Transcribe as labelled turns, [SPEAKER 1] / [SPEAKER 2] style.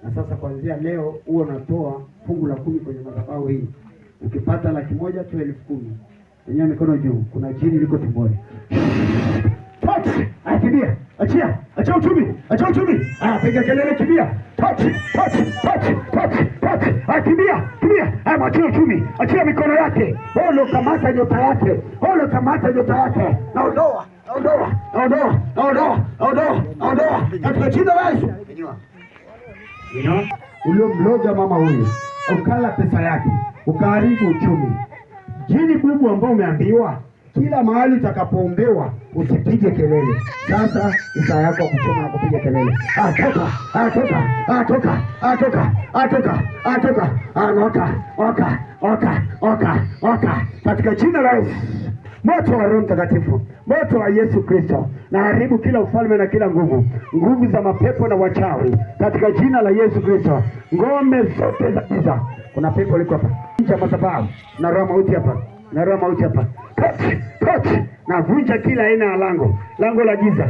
[SPEAKER 1] Na sasa kuanzia leo huo unatoa fungu la 10 kwenye madhabahu hii. Ukipata 1,000 toa 10,000. Nyanyua mikono juu. Kuna jini liko tumboni. Touch! Akimbia. Achia. Achia uchumi. Achia uchumi. Piga kelele kimbia. Touch! Touch! Touch! Touch! Touch! Akimbia. Kimbia. Achia uchumi. Achia mikono yake. Ole kamata nyota yake. Ole kamata nyota yake. Naondoa. Naondoa. Naondoa. Naondoa. Naondoa. Naondoa. Katika jina la Yesu. Uliomloga mama huyu, ukala pesa yake, ukaharibu uchumi. Jini bubu ambao umeambiwa kila mahali utakapoombewa usipige kelele. Sasa saa yako kuchoma na kupiga kelele. Toka, toka, toka, toka, toka, toka, oka. Katika jina la Yesu. Moto wa Roho Mtakatifu, moto wa Yesu Kristo, na haribu kila ufalme na kila nguvu za mapepo na wachawi katika jina la Yesu Kristo. Ngome zote za giza, kuna pepo liko hapa nje madhabahu, na roho mauti hapa, na roho mauti hapa. Touch, touch, na vunja kila aina ya lango la giza,